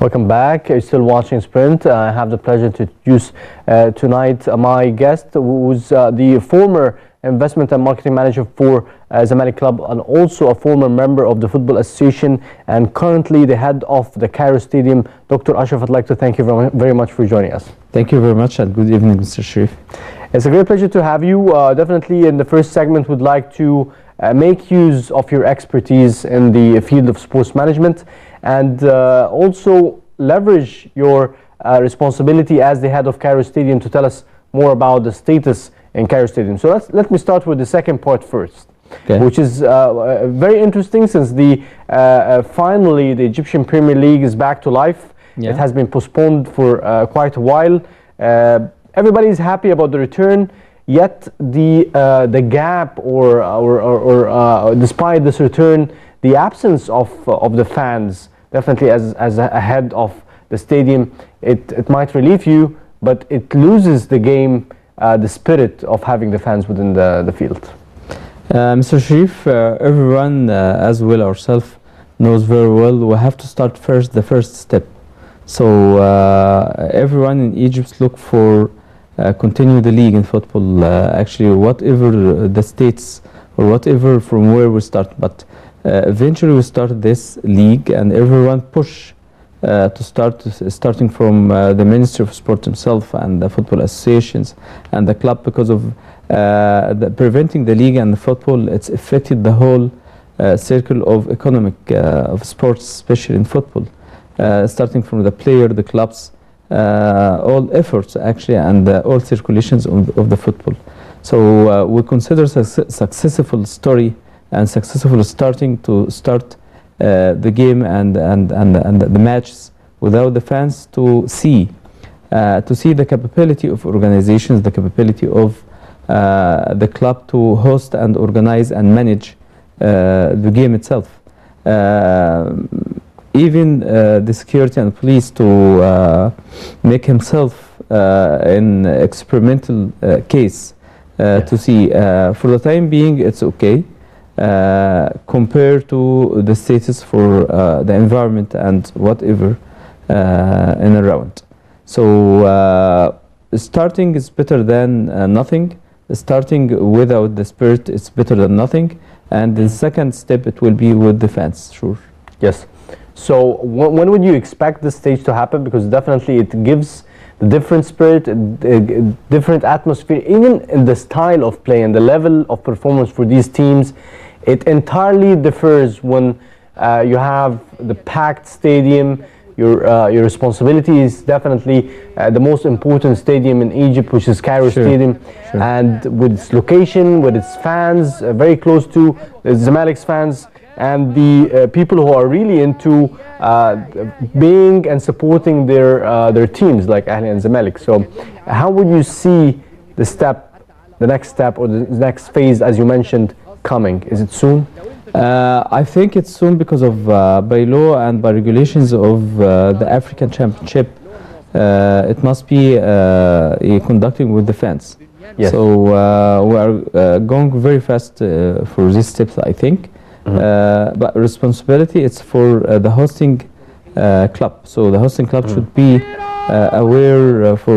Welcome back. You're still watching Sprint. I have the pleasure to introduce tonight my guest, who's the former investment and marketing manager for Zamalek Club and also a former member of the Football Association and currently the head of the Cairo Stadium. Dr. Ashraf, I'd like to thank you very much for joining us. Thank you very much and good evening, Mr. Sharif. It's a great pleasure to have you. Definitely in the first segment, we'd like to make use of your expertise in the field of sports management and also leverage your responsibility as the head of Cairo Stadium to tell us more about the status in Cairo Stadium. So let me start with the second part first, which is very interesting since finally the Egyptian Premier League is back to life. It has been postponed for quite a while. Everybody is happy about the return, yet the gap or despite this return, the absence of the fans, definitely as a head of the stadium, it might relieve you, but it loses the game, the spirit of having the fans within the field. Mr. Sharif, everyone, as well ourselves, knows very well we have to start the first step. So everyone in Egypt look for continue the league in football, actually whatever the states or whatever from where we start, but eventually we started this league and everyone push starting from the Ministry of Sport himself and the football associations and the club, because of preventing the league and the football. It's affected the whole circle of economic of sports, especially in football, starting from the player, the clubs, all efforts actually, and all circulations of the football. So we consider successful story and successful starting to start the game and the matches without the fans to see the capability of organizations, the capability of the club to host and organize and manage the game itself. Even the security and police to make himself an experimental case to see. For the time being, it's okay. Compared to the status for the environment and whatever in around. So starting is better than nothing. Starting without the spirit is better than nothing. And the second step, it will be with the fans, sure. Yes. So when would you expect this stage to happen? Because definitely it gives the different spirit, different atmosphere, even in the style of play and the level of performance for these teams. It entirely differs when you have the packed stadium. Your responsibility is definitely the most important stadium in Egypt, which is Cairo Stadium, and with its location, with its fans, very close to the Zamalek's fans, and the people who are really into being and supporting their teams like Ahli and Zamalek. So how would you see the next step or the next phase, as you mentioned, coming? Is it soon? I think it's soon because of by law and by regulations of the African Championship. It must be conducting with the fans. Yes. So we are going very fast for these steps, I think. But responsibility, it's for the hosting club. So the hosting club should be aware for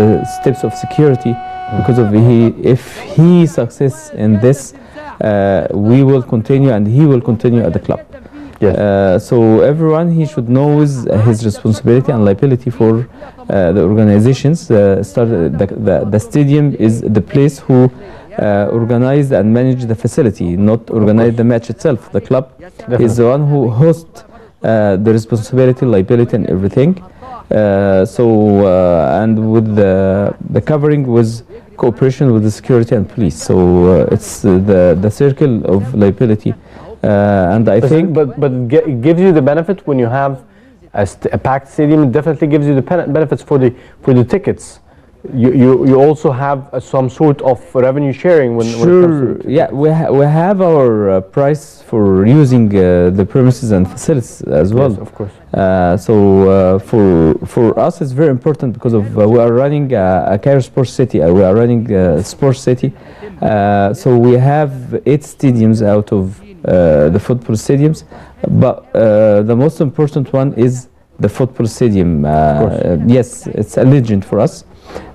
the steps of security, because of if he succeeds in this, we will continue and he will continue at the club. Yes. So everyone, he should know his responsibility and liability for the organizations. The stadium is the place who organize and manage the facility, not organize the match itself. The club is the one who hosts the responsibility, liability and everything. And with the covering with cooperation with the security and police. So it's the circle of liability. And I think... But it gives you the benefit when you have a packed stadium. It definitely gives you the benefits for the tickets. You also have some sort of revenue sharing when it comes to... Yeah, we have our price for using the premises and facilities as well. Yes, of course. So for us, it's very important because of we are running a Cairo Sports City. We are running a Sports City. So we have 8 stadiums out of the football stadiums, but the most important one is the football stadium. Yes, it's a legend for us.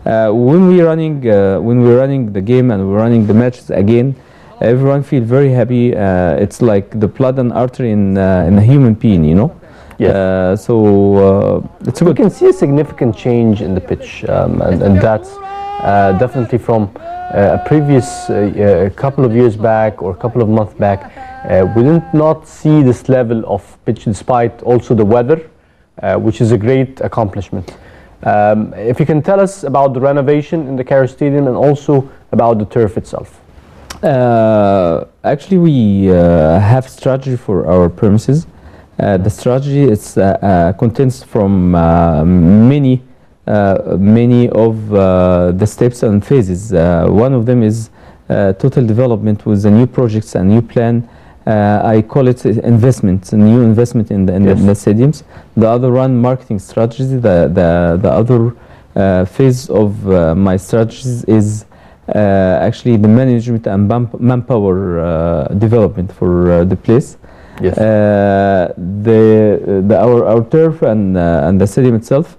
When we're running the game and we're running the matches again, everyone feels very happy. It's like the blood and artery in a human being, you know. Yes. It's we good. can see a significant change in the pitch, and that's definitely from a previous couple of years back or a couple of months back. We did not see this level of pitch despite also the weather, which is a great accomplishment. If you can tell us about the renovation in the Cairo Stadium and also about the turf itself. Actually, we have strategy for our premises. The strategy is contains from many of the steps and phases. One of them is total development with the new projects and new plan. I call it investment, a new investment in the stadiums. The other one, marketing strategy. The other phase of my strategies is actually the management and manpower development for the place. Yes. Our turf and the stadium itself,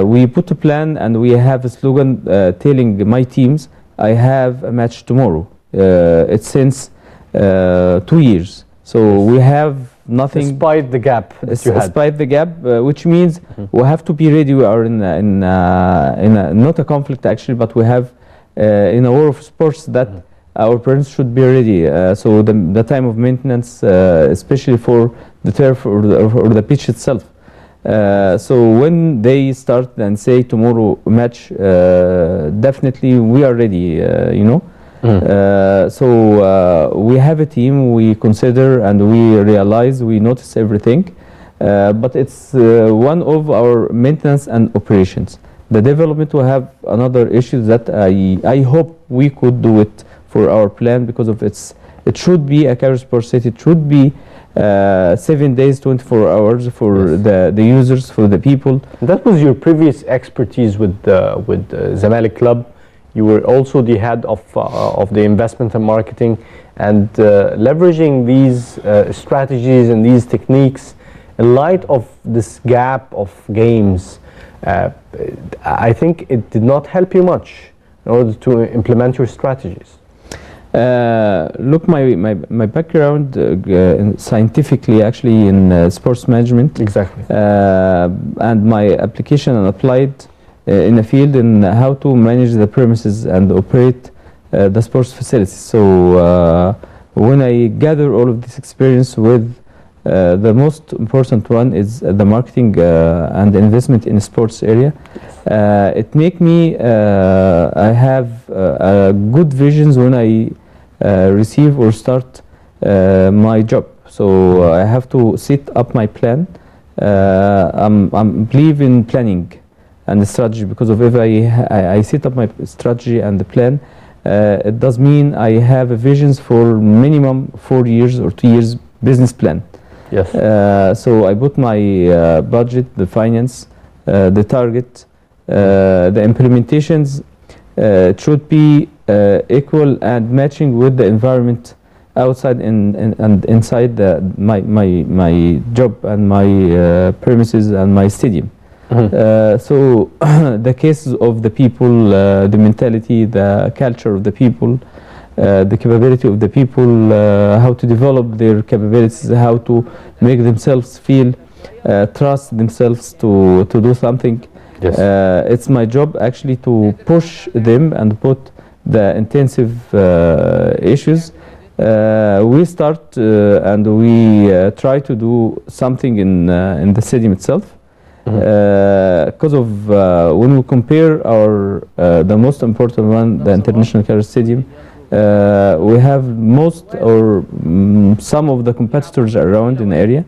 we put a plan and we have a slogan telling my teams, I have a match tomorrow. It's since 2 years. So we have nothing. Despite the gap that you had. Despite the gap, which means we have to be ready. We are in not a conflict actually, but we have in a war of sports that our parents should be ready. So the time of maintenance, especially for the turf or the pitch itself. So when they start and say tomorrow match, definitely we are ready, you know. So we have a team, we consider and we realize, we notice everything, but it's one of our maintenance and operations. The development will have another issue that I hope we could do it for our plan because of it should be a Cairo Sports City. It should be 7 days, 24 hours for the users, for the people. That was your previous expertise with Zamalek Club. You were also the head of the investment and marketing, and leveraging these strategies and these techniques in light of this gap of games. I think it did not help you much in order to implement your strategies. Look, my background scientifically actually in sports management. Exactly. And my application and applied in a field in how to manage the premises and operate the sports facilities. So when I gather all of this experience with the most important one is the marketing and investment in the sports area. It make me I have good visions when I receive or start my job. So I have to set up my plan. I'm believe in planning and the strategy, because of if I set up my strategy and the plan, it does mean I have a visions for minimum 4 years or 2 years business plan. Yes. So I put my budget, the finance, the target, the implementations should be equal and matching with the environment outside and inside my job and my premises and my stadium. So the cases of the people, the mentality, the culture of the people, the capability of the people, how to develop their capabilities, how to make themselves feel, trust themselves to do something. Yes. It's my job actually to push them and put the intensive issues. We start and we try to do something in the stadium itself. Because of when we compare our the most important one, the International Cairo Stadium, we have most or some of the competitors around in the area.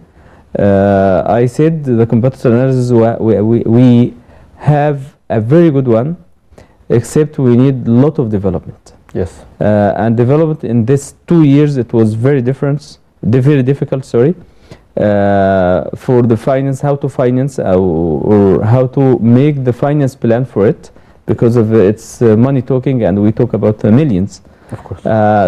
I said the competitor analysis, we have a very good one, except we need a lot of development. Yes. And development in this 2 years, it was very very difficult, sorry. For the finance, how to finance or how to make the finance plan for it, because of its money talking, and we talk about millions. Of course.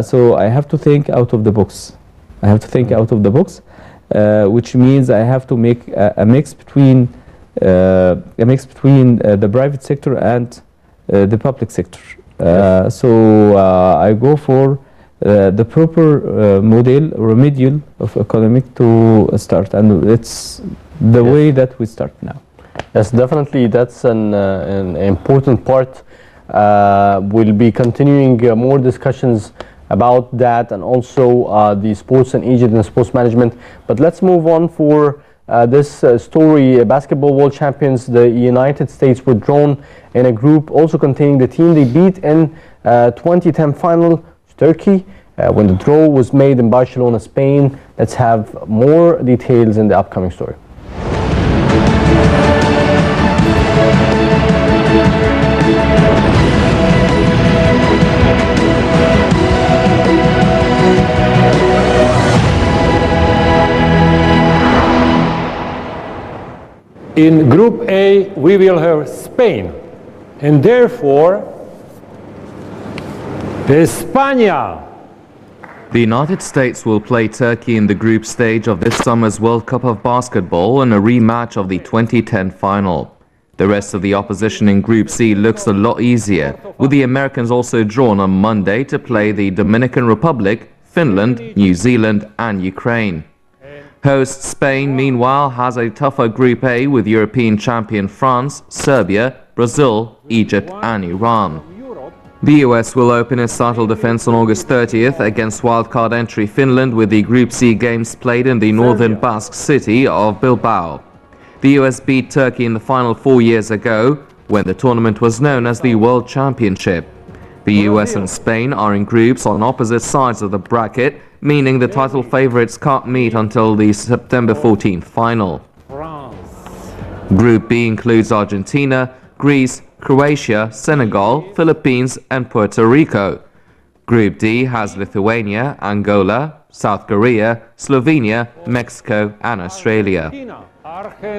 So I have to think out of the box. I have to think out of the box. which means I have to make a mix between the private sector and the public sector. So I go for the proper model, remedial of economic to start, and it's the way that we start now. Yes, definitely, that's an important part. We'll be continuing more discussions about that, and also the sports in Egypt and sports management. But let's move on for this story. Basketball world champions, the United States, were drawn in a group also containing the team they beat in 2010 final, Turkey, when the draw was made in Barcelona, Spain. Let's have more details in the upcoming story. In Group A, we will have Spain, and therefore, España. The United States will play Turkey in the group stage of this summer's World Cup of Basketball in a rematch of the 2010 final. The rest of the opposition in Group C looks a lot easier, with the Americans also drawn on Monday to play the Dominican Republic, Finland, New Zealand and Ukraine. Host Spain, meanwhile, has a tougher Group A with European champion France, Serbia, Brazil, Egypt and Iran. The US will open its title defense on August 30th against wildcard entry Finland, with the Group C games played in the northern Basque city of Bilbao. The US beat Turkey in the final 4 years ago, when the tournament was known as the World Championship. The US and Spain are in groups on opposite sides of the bracket, meaning the title favorites can't meet until the September 14th final. Group B includes Argentina, Greece, Croatia, Senegal, Philippines and Puerto Rico. Group D has Lithuania, Angola, South Korea, Slovenia, Mexico and Australia.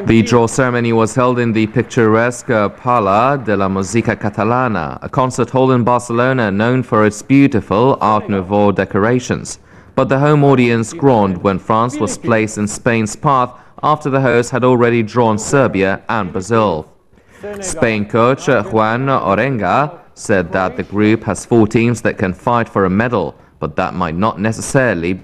The draw ceremony was held in the picturesque Pala de la Música Catalana, a concert hall in Barcelona known for its beautiful Art Nouveau decorations. But the home audience groaned when France was placed in Spain's path after the host had already drawn Serbia and Brazil. Spain coach Juan Orenga said that the group has 4 teams that can fight for a medal, but that might not necessarily be